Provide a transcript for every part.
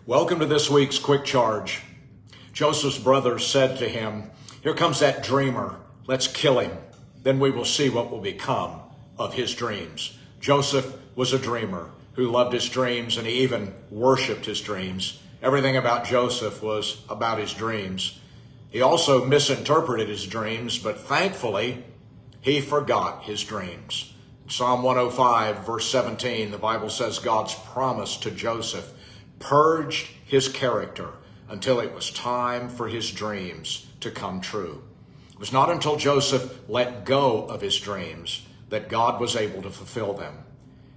Welcome to this week's Quick Charge. Joseph's brothers said to him, "Here comes that dreamer. Let's kill him. Then we will see what will become of his dreams." Joseph was a dreamer who loved his dreams, and he even worshiped his dreams. Everything about Joseph was about his dreams. He also misinterpreted his dreams, but thankfully, he forgot his dreams. In Psalm 105, verse 17, the Bible says God's promise to Joseph purged his character until it was time for his dreams to come true. It was not until Joseph let go of his dreams that God was able to fulfill them.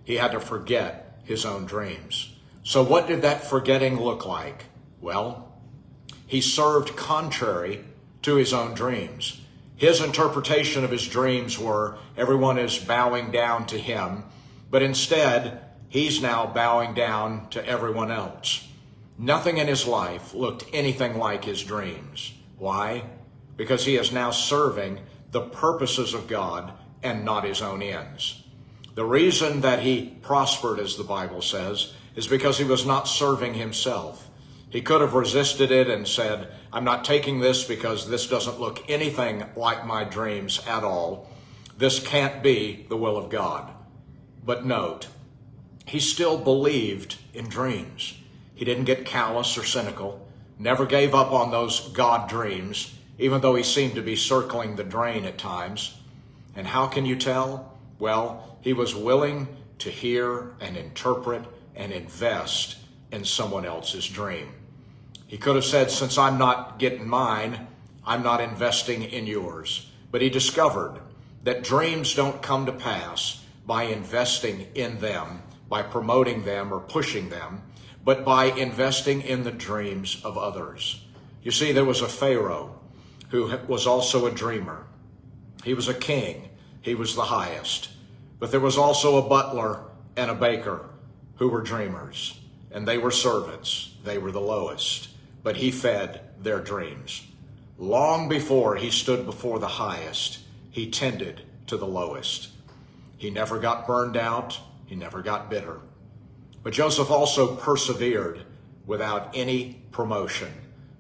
He had to forget his own dreams. So what did that forgetting look like? Well, he served contrary to his own dreams. His interpretation of his dreams were everyone is bowing down to him, but instead, he's now bowing down to everyone else. Nothing in his life looked anything like his dreams. Why? Because he is now serving the purposes of God and not his own ends. The reason that he prospered, as the Bible says, is because he was not serving himself. He could have resisted it and said, "I'm not taking this because this doesn't look anything like my dreams at all. This can't be the will of God." But note, he still believed in dreams. He didn't get callous or cynical, never gave up on those God dreams, even though he seemed to be circling the drain at times. And how can you tell? Well, he was willing to hear and interpret and invest in someone else's dream. He could have said, "Since I'm not getting mine, I'm not investing in yours." But he discovered that dreams don't come to pass by investing in them, by promoting them or pushing them, but by investing in the dreams of others. You see, there was a Pharaoh who was also a dreamer. He was a king. He was the highest. But there was also a butler and a baker who were dreamers, and they were servants. They were the lowest, but he fed their dreams. Long before he stood before the highest, he tended to the lowest. He never got burned out. He never got bitter. But Joseph also persevered without any promotion.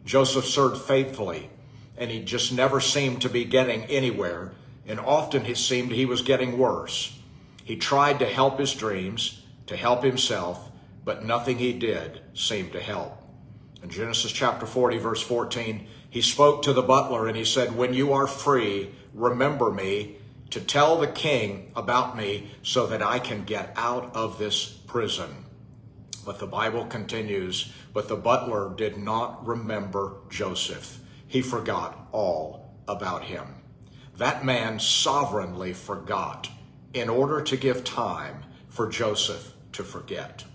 Joseph served faithfully, and he just never seemed to be getting anywhere, and often it seemed he was getting worse. He tried to help his dreams, to help himself, but nothing he did seemed to help. In Genesis chapter 40, verse 14, he spoke to the butler and he said, "When you are free, remember me to tell the king about me so that I can get out of this prison." But the Bible continues, but the butler did not remember Joseph. He forgot all about him. That man sovereignly forgot in order to give time for Joseph to forget.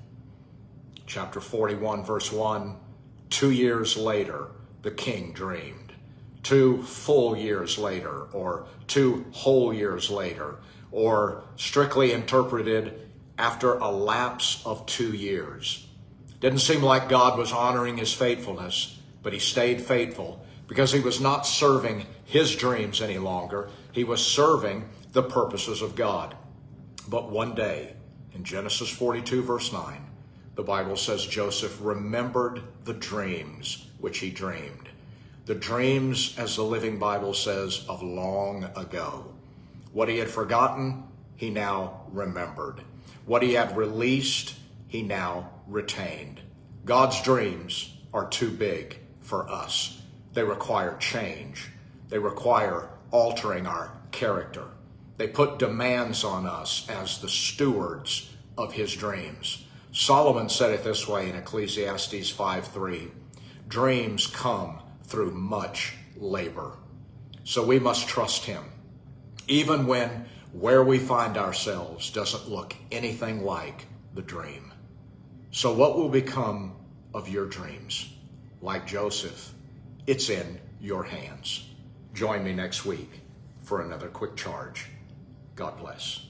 Chapter 41, verse 1, 2 years later, the king dreamed. 2 full years later, or 2 whole years later, or strictly interpreted, after a lapse of 2 years. Didn't seem like God was honoring his faithfulness, but he stayed faithful because he was not serving his dreams any longer. He was serving the purposes of God. But one day, in Genesis 42, verse 9, the Bible says Joseph remembered the dreams which he dreamed. The dreams, as the Living Bible says, of long ago. What he had forgotten, he now remembered. What he had released, he now retained. God's dreams are too big for us. They require change. They require altering our character. They put demands on us as the stewards of his dreams. Solomon said it this way in Ecclesiastes 5:3, "Dreams come through much labor." So we must trust him, even when where we find ourselves doesn't look anything like the dream. So what will become of your dreams? Like Joseph, it's in your hands. Join me next week for another Quick Charge. God bless.